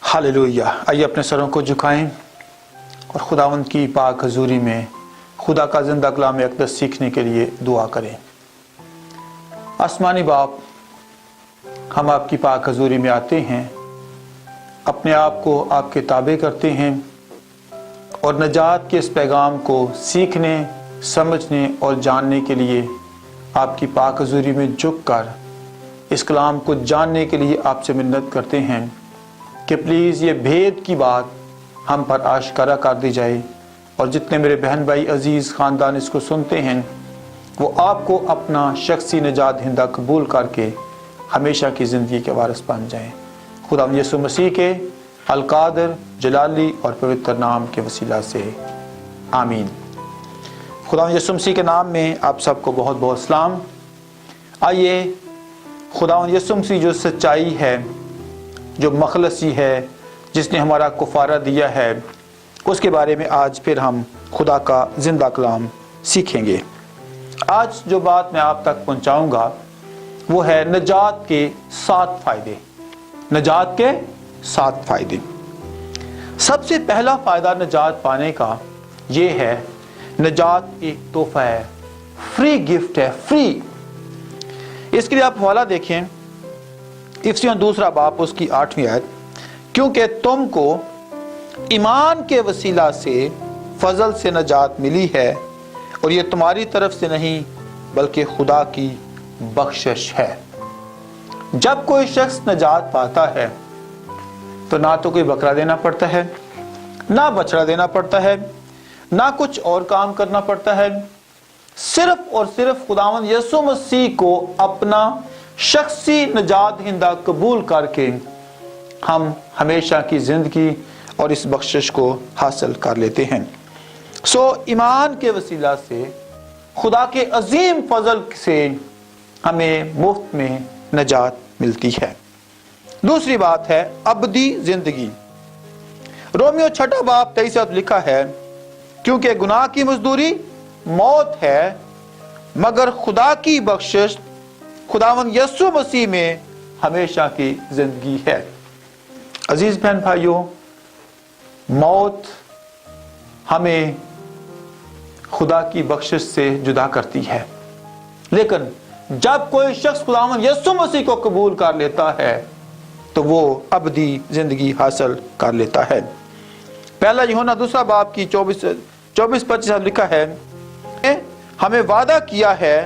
Hallelujah. आइए अपने सरों को झुकाएं और खुदावंद की पाक हजूरी में खुदा का जिंदा कलाम अक़दस सीखने के लिए दुआ करें। आसमानी बाप, हम आपकी पाक हजूरी में आते हैं, अपने आप को आपके ताबे करते हैं और नजात के इस पैगाम को सीखने, समझने और जानने के लिए आपकी पाक हजूरी में झुक कर इस कलाम को जानने के लिए आपसे मिन्नत करते हैं कि प्लीज़ ये भेद की बात हम पर आश्कारा कर दी जाए और जितने मेरे बहन भाई अजीज़ ख़ानदान इसको सुनते हैं वो आपको अपना शख्सी निजात दहिंदा कबूल करके हमेशा की ज़िंदगी के वारिस बन जाएं। खुदा यीशु मसीह के अल-कादिर जलाली और पवित्र नाम के वसीला से आमीन। खुदा यीशु मसीह के नाम में आप सबको बहुत बहुत सलाम। आइए खुदा यीशु मसीह जो सच्चाई है, जो मखलसी है, जिसने हमारा कुफारा दिया है, उसके बारे में आज फिर हम खुदा का जिंदा कलाम सीखेंगे। आज जो बात मैं आप तक पहुंचाऊंगा वो है नजात के 7 फायदे। नजात के 7 फायदे। सबसे पहला फायदा नजात पाने का ये है, नजात एक तोहफा है, फ्री गिफ्ट है, फ्री। इसके लिए आप हवाला देखें, इफ्सियों 2 बाब उसकी 8वीं आयत, क्योंकि तुमको ईमान के वसीला से फजल से नजात मिली है और ये तुम्हारी तरफ से नहीं बल्कि खुदा की बख्शिश है। जब कोई शख्स नजात पाता है तो ना तो कोई बकरा देना पड़ता है, ना बछड़ा देना पड़ता है, ना कुछ और काम करना पड़ता है। सिर्फ और सिर्फ खुदावंद यीशु मसीह को अपना शख्सी नजात दहिंदा कबूल करके हम हमेशा की जिंदगी और इस बख्शिश को हासिल कर लेते हैं। ईमान के वसीला से खुदा के अजीम फजल से हमें मुफ्त में नजात मिलती है। दूसरी बात है अबदी जिंदगी। रोमियो 6 बाब 23 लिखा है, क्योंकि गुनाह की मजदूरी मौत है मगर खुदा की बख्शिश खुदावंद यीशु मसीह में हमेशा की जिंदगी है। अजीज बहन भाइयों, मौत हमें खुदा की बख्शिश से जुदा करती है, लेकिन जब कोई शख्स खुदावंद यीशु मसीह को कबूल कर लेता है तो वो अबदी जिंदगी हासिल कर लेता है। पहला यूहन्ना 2 बाब की 24-25 लिखा है, हमें वादा किया है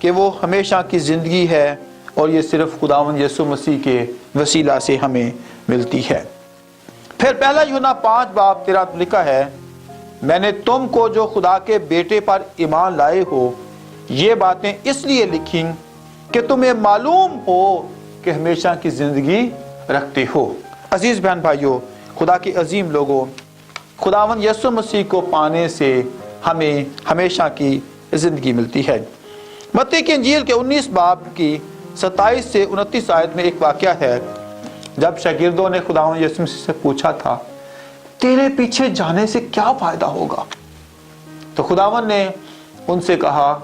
कि वो हमेशा की जिंदगी है और ये सिर्फ खुदावंद यीशु मसीह के वसीला से हमें मिलती है। फिर पहला यूहन्ना 5 बाब 13 लिखा है, मैंने तुमको जो खुदा के बेटे पर ईमान लाए हो ये बातें इसलिए लिखी कि तुम्हें मालूम हो कि हमेशा की जिंदगी रखते हो। अजीज बहन भाइयों, खुदा के अजीम लोगों, खुदावंद यीशु मसीह को पाने से हमें हमेशा की जिंदगी मिलती है। मत्ती की इंजील के 19 बाब की 27 से 29 आयत में एक वाकया है, जब शागिर्दों ने खुदावंद यीशु मसीह से पूछा था, तेरे पीछे जाने से क्या फायदा होगा? तो खुदावंद ने उनसे कहा,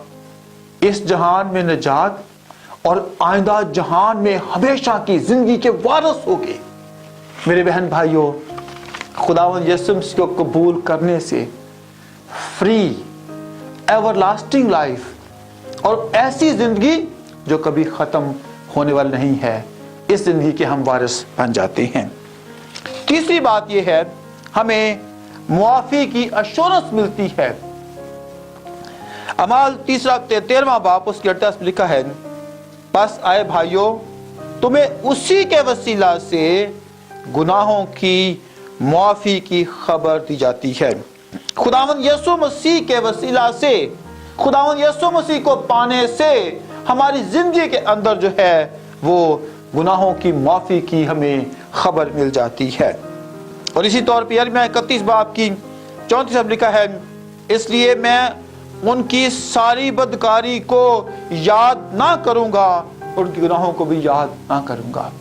इस जहान में नजात और आइंदा जहान में हमेशा की जिंदगी के वारिस होगे। मेरे बहन भाइयों, खुदावंद यीशु मसीह को कबूल करने से फ्री एवरलास्टिंग लाइफ और ऐसी जिंदगी जो कभी खत्म होने वाली नहीं है, इस जिंदगी के हम वारिस बन जाते हैं। तीसरी बात यह है, हमें मुआफी की अश्योरेंस मिलती है। अमाल 13वां बाब उसकी 28 लिखा है, बस आए भाइयों, तुम्हें उसी के वसीला से गुनाहों की मुआफी की खबर दी जाती है। खुदावंद यीशु मसीह के वसीला से, खुदावंद यीशु मसीह को पाने से हमारी जिंदगी के अंदर जो है वो गुनाहों की माफी की हमें खबर मिल जाती है। और इसी तौर पर यिर्मयाह 31 बाब की 34 लिखा है, इसलिए मैं उनकी सारी बदकारी को याद ना करूंगा, उनके गुनाहों को भी याद ना करूंगा।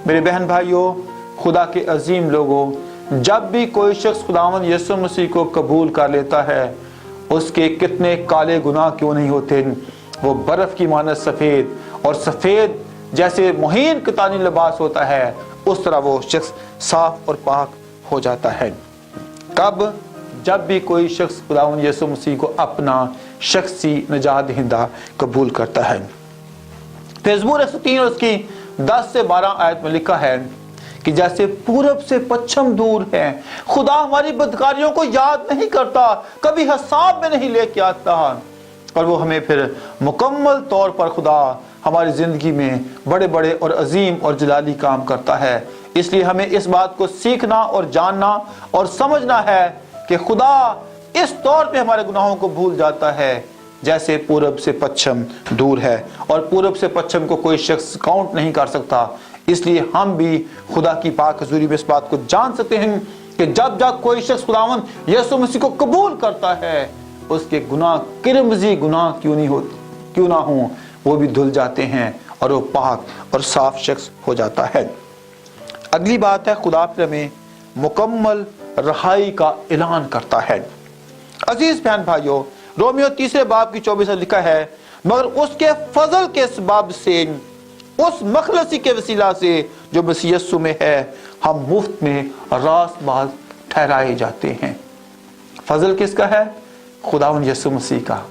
मेरे बहन भाइयों, खुदा के अजीम लोगों, जब भी कोई शख्स खुदावंद यीशु मसीह को कबूल कर लेता है, उसके कितने काले गुनाह क्यों नहीं होते, वो बर्फ की मानत सफेद, और सफेद जैसे मुहीन कतानी लिबास होता है उस तरह वो शख्स साफ और पाक हो जाता है। कब? जब भी कोई शख्स खुदावंद यीशु मसीह को अपना शख्सी निजात दहिंदा कबूल करता है। फिर ज़बूर 103 और उसकी 10 से 12 आयत में लिखा है कि जैसे पूरब से पश्चिम दूर है, खुदा हमारी बदकारियों को याद नहीं करता, कभी हिसाब में नहीं लेके आता, और वो हमें फिर मुकम्मल तौर पर खुदा हमारी ज़िंदगी में बड़े बड़े और अजीम और जलाली काम करता है। इसलिए हमें इस बात को सीखना और जानना और समझना है कि खुदा इस तौर पे हमारे गुनाहों को भूल जाता है जैसे पूरब से पश्चिम दूर है, और पूरब से पश्चिम को कोई शख्स काउंट नहीं कर सकता। इसलिए हम भी खुदा की पाक हज़ूरी में इस बात को जान सकते हैं कि जब जब कोई शख्स खुदावंद यीशु मसीह को कबूल करता है, उसके गुनाह किरमजी गुनाह क्यों ना हो, वो भी धुल जाते हैं और वो पाक और साफ शख्स हो जाता है। अगली बात है, खुदा फिर हमें मुकम्मल रहाई का ऐलान करता है। अजीज बहन भाइयों, रोमियो 3 बाब की 24 में लिखा है, मगर उसके फजल के सबब से, उस मखलसी के वसीला से जो मसीह यीशु में है, हम मुफ्त में रास्तबाज ठहराए जाते हैं। फजल किसका है? खुदावंद यीशु मसीह का।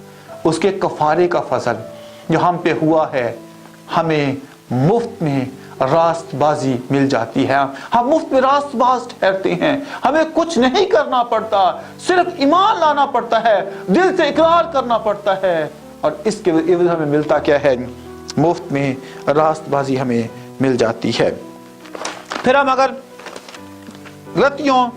उसके कफारे का फजल जो हम पे हुआ है, हमें मुफ्त में रास्तबाजी मिल जाती है। हम मुफ्त में रास्तबाज ठहरते हैं, हमें कुछ नहीं करना पड़ता, सिर्फ ईमान लाना पड़ता है, दिल से इकरार करना पड़ता है, और इसके एवज हमें मिलता क्या है? मुफ्त में रास्तबाजी हमें मिल जाती है। फिर हम अगर गलतियों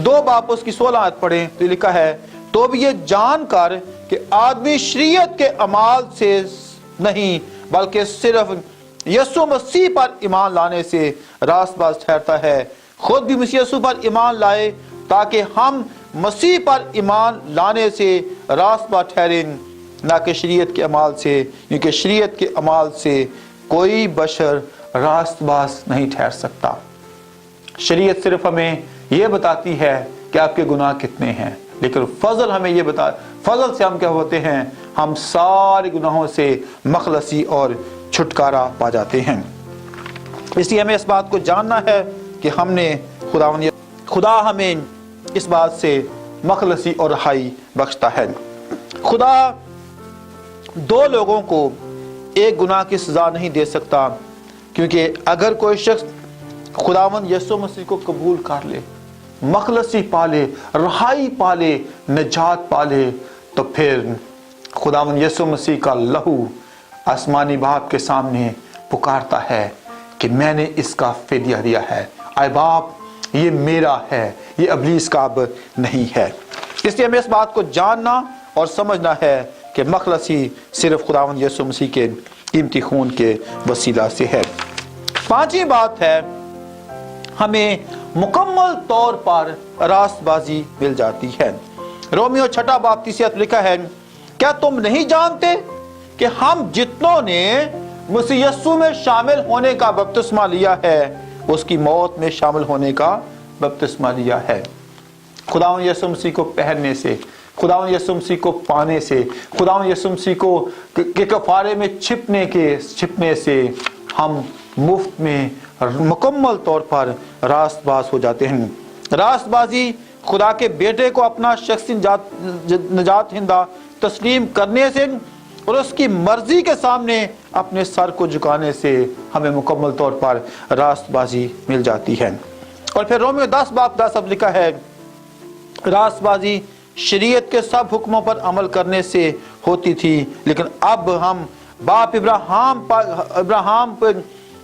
2 बाब उसकी 16 आयत पढ़ें तो लिखा है, तो भी ये जानकर कि आदमी शरीयत के अमाल से नहीं बल्कि सिर्फ यीशु मसीह पर ईमान लाने से रास्तबाज ठहरता है, खुद भी मसीह यीशु पर ईमान लाए ताकि हम मसीह पर ईमान लाने से रास्तबाज ठहरें, ना कि शरीयत के अमाल से, क्योंकि शरीयत के अमाल से कोई बशर रास्तबाज नहीं ठहर सकता। शरीयत सिर्फ हमें यह बताती है कि आपके गुनाह कितने हैं, लेकिन फजल हमें यह बता, फजल से हम क्या होते हैं? हम सारे गुनाहों से मखलसी और छुटकारा पा जाते हैं। इसलिए हमें इस बात को जानना है कि हमने खुदा हमें इस बात से मखलसी और रहाई बख्शता है। खुदा 2 लोगों को एक गुनाह की सजा नहीं दे सकता, क्योंकि अगर कोई शख्स खुदावंद यीशु मसीह को कबूल कर ले, मखलसी पाले, रहाई पाले, निजात पाले, तो फिर खुदावंद यीशु मसीह का लहू आसमानी बाप के सामने पुकारता है कि मैंने इसका फिदिया दिया है, आए बाप ये मेरा है, ये इब्लीस का अब नहीं है। इसलिए हमें इस बात को जानना और समझना है कि मखलसी सिर्फ खुदावंद यीशु मसीह के कीमती खून के वसीला से है। 5वीं बात है, हमें मुकम्मल तौर पर रास्तबाजी मिल जाती है। रोमियो 6 बाब 30 लिखा है, क्या तुम नहीं जानते कि हम जितनों ने मसीह यीशु में शामिल होने का बपतिस्मा लिया है, उसकी मौत में शामिल होने का बपतिस्मा लिया है। खुदावंद यीशु मसीह को पहनने से, खुदावंद यीशु मसीह को पाने से, खुदावंद यीशु मसीह को के कफारे में छिपने से हम मुफ्त में मुकम्मल तौर पर रास्तबाज हो जाते हैं। रास्तबाजी खुदा के बेटे को अपना शख्सी निजात दहिंदा तस्लीम करने से और उसकी मर्जी के सामने अपने सर को झुकाने से हमें मुकम्मल तौर पर रास्तबाजी मिल जाती है। और फिर रोमियो 10 बाब 10 लिखा है, रास्तबाजी शरीयत के सब हुक्मों पर अमल करने से होती थी, लेकिन अब हम बाप इब्राहिम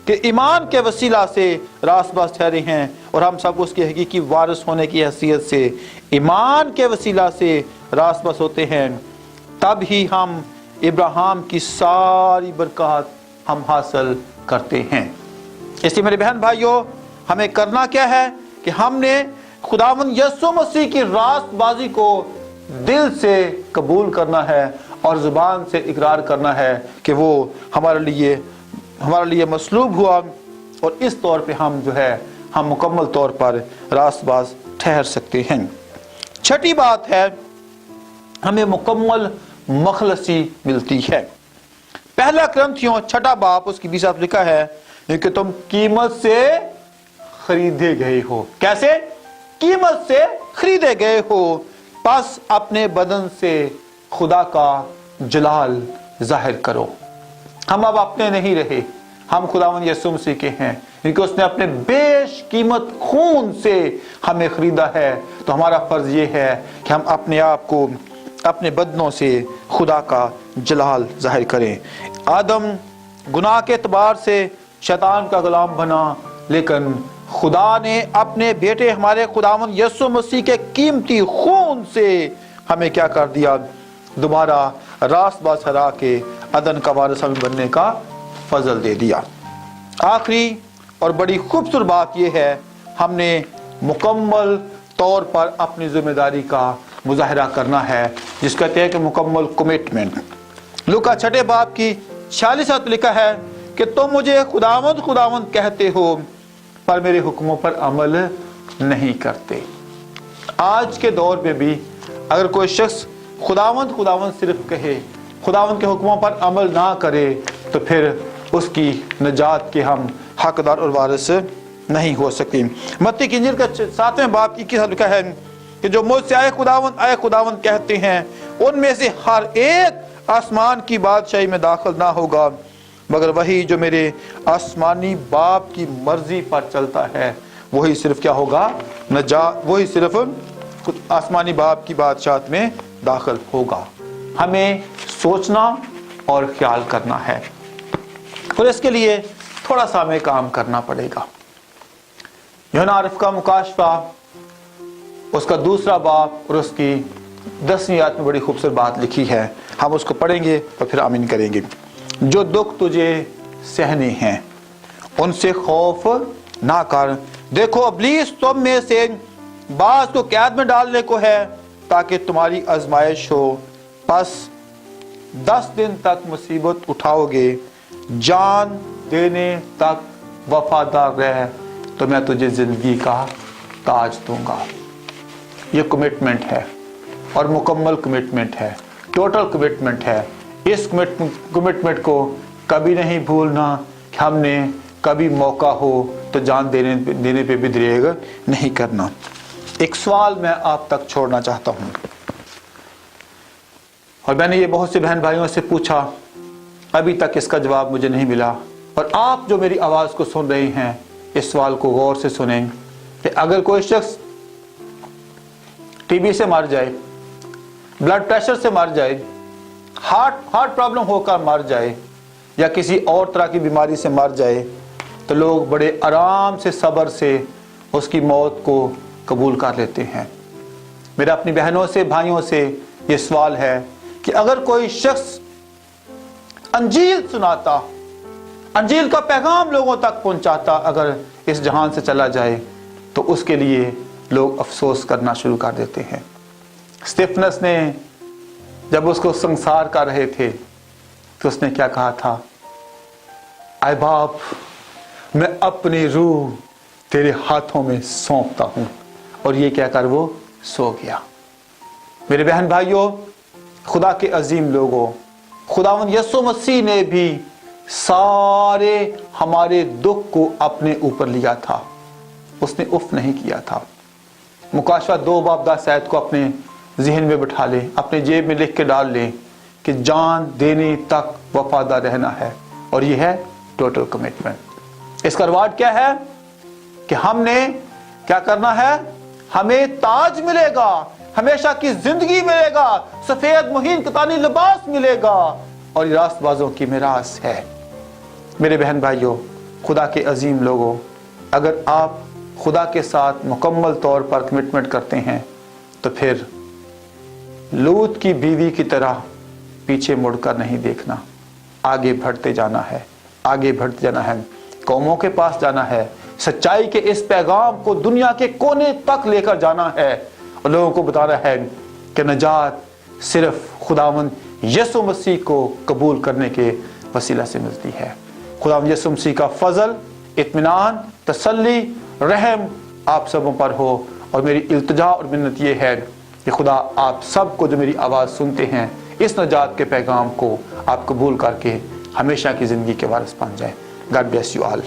के ईमान के वसीला से रास्तबाज ठहरे हैं, और हम सब उसके हकीकी वारिस होने की हैसियत से ईमान के वसीला से रास्तबाज होते हैं। तब ही हम इब्राहिम की सारी बरकत हम हासिल करते हैं। इसलिए मेरे बहन भाइयों, हमें करना क्या है कि हमने खुदावंद यीशु मसीह की रास्तबाजी को दिल से कबूल करना है और जुबान से इकरार करना है कि वो हमारे लिए मसलूब हुआ, और इस तौर पे हम हम मुकम्मल तौर पर रास्तबाज ठहर सकते हैं। 6ठी बात है, हमें मुकम्मल मखलसी मिलती है। पहला कुरिन्थियों 6 बाब उसकी 20 लिखा है कि तुम कीमत से खरीदे गए हो। कैसे? कीमत से खरीदे गए हो। बस अपने बदन से खुदा का जलाल जाहिर करो। हम अब अपने नहीं रहे, हम खुदावंद यीशु मसीह के हैं, क्योंकि उसने अपने बेशकीमत खून से हमें खरीदा है। तो हमारा फर्ज ये है कि हम अपने आप को अपने बदनों से खुदा का जलाल जाहिर करें। आदम गुनाह के एतबार से शैतान का गुलाम बना, लेकिन खुदा ने अपने बेटे हमारे खुदावंद यीशु मसीह के कीमती खून से हमें क्या कर दिया? दोबारा रास्त बाज हरा के अदन का वारिस हमें बनने का फजल दे दिया। आखिरी और बड़ी खूबसूरत बात यह है, हमने मुकम्मल तौर पर अपनी जिम्मेदारी का मुजाहरा करना है, जिसका कहते हैं कि मुकम्मल कमिटमेंट। लूका 6 बाब की 46 आयत लिखा है कि तुम मुझे खुदावंद खुदावंद कहते हो, पर मेरे हुक्मों पर अमल नहीं करते। आज के दौर में भी अगर कोई शख्स खुदावंद खुदावंद सिर्फ कहे, खुदावंद के हुक्मों पर अमल ना करे, तो फिर उसकी नजात के हम हकदार और वारिस नहीं हो सकते। मत्ती की इंजील का 7वें बाब की 21 लिखा है कि जो मुझसे आए खुदावंद कहते हैं, उनमें से हर एक आसमान की बादशाही में दाखिल ना होगा, मगर वही जो मेरे आसमानी बाप की मर्जी पर चलता है, वही सिर्फ क्या होगा? वही सिर्फ आसमानी बाप की बादशाहत में दाखिल होगा। हमें सोचना और ख्याल करना है, और इसके लिए थोड़ा सा हमें काम करना पड़ेगा। यूहन्ना आरिफ का मुकाशफा, उसका 2 बाब और उसकी 10वीं आयत में बड़ी खूबसूरत बात लिखी है। हम उसको पढ़ेंगे और फिर आमीन करेंगे। जो दुख तुझे सहने हैं, उनसे खौफ ना कर। देखो, इब्लीस तुम में से बाज को कैद में डालने को है, ताकि तुम्हारी आजमाइश हो। बस 10 दिन तक मुसीबत उठाओगे, जान देने तक वफादार रह, तो मैं तुझे जिंदगी का ताज दूंगा। ये कमिटमेंट है, और मुकम्मल कमिटमेंट है, टोटल कमिटमेंट है। इस कमिटमेंट को कभी नहीं भूलना कि हमने कभी मौका हो तो जान देने पे भी दरेग नहीं करना। एक सवाल मैं आप तक छोड़ना चाहता हूँ, और मैंने ये बहुत से बहन भाइयों से पूछा, अभी तक इसका जवाब मुझे नहीं मिला। और आप जो मेरी आवाज़ को सुन रहे हैं, इस सवाल को गौर से सुनें कि अगर कोई शख्स टीबी से मर जाए, ब्लड प्रेशर से मर जाए, हार्ट प्रॉब्लम होकर मर जाए, या किसी और तरह की बीमारी से मर जाए, तो लोग बड़े आराम से सब्र से उसकी मौत को कबूल कर लेते हैं। मेरा अपनी बहनों से भाइयों से ये सवाल है कि अगर कोई शख्स अंजील सुनाता, अंजील का पैगाम लोगों तक पहुंचाता, अगर इस जहान से चला जाए, तो उसके लिए लोग अफसोस करना शुरू कर देते हैं। स्टीफनस ने जब उसको संसार कर रहे थे, तो उसने क्या कहा था? आए बाप, मैं अपनी रूह तेरे हाथों में सौंपता हूं। और ये कहकर वो सो गया। मेरे बहन भाइयों, खुदा के अजीम लोगों, खुदावंद यीशु मसीह ने भी सारे हमारे दुख को अपने ऊपर लिया था, उसने उफ नहीं किया था। मुकाशफा 2 बाब 10 आयत को अपने जहन में बिठा ले, अपने जेब में लिख के डाल ले कि जान देने तक वफादार रहना है, और यह है टोटल कमिटमेंट। इसका रिवार्ड क्या है कि हमने क्या करना है? हमें ताज मिलेगा, हमेशा की जिंदगी मिलेगा, सफेद मुहीन कतानी लिबास मिलेगा, और ये रास्तबाजों की मिरास है। मेरे बहन भाइयों, खुदा के अजीम लोगों, अगर आप खुदा के साथ मुकम्मल तौर पर कमिटमेंट करते हैं, तो फिर लूत की बीवी की तरह पीछे मुड़कर नहीं देखना, आगे बढ़ते जाना है, आगे बढ़ते जाना है, कौमों के पास जाना है, सच्चाई के इस पैगाम को दुनिया के कोने तक लेकर जाना है, और लोगों को बताना है कि नजात सिर्फ खुदावंद यीशु मसीह को कबूल करने के वसीला से मिलती है। खुदावंद यीशु मसीह का फजल, इत्मीनान, तसल्ली, रहम आप सबों पर हो। और मेरी इल्तिजा और मिन्नत ये है कि खुदा आप सबको जो मेरी आवाज़ सुनते हैं, इस नजात के पैगाम को आप कबूल करके हमेशा की ज़िंदगी के वारिस बन जाए। God bless you all.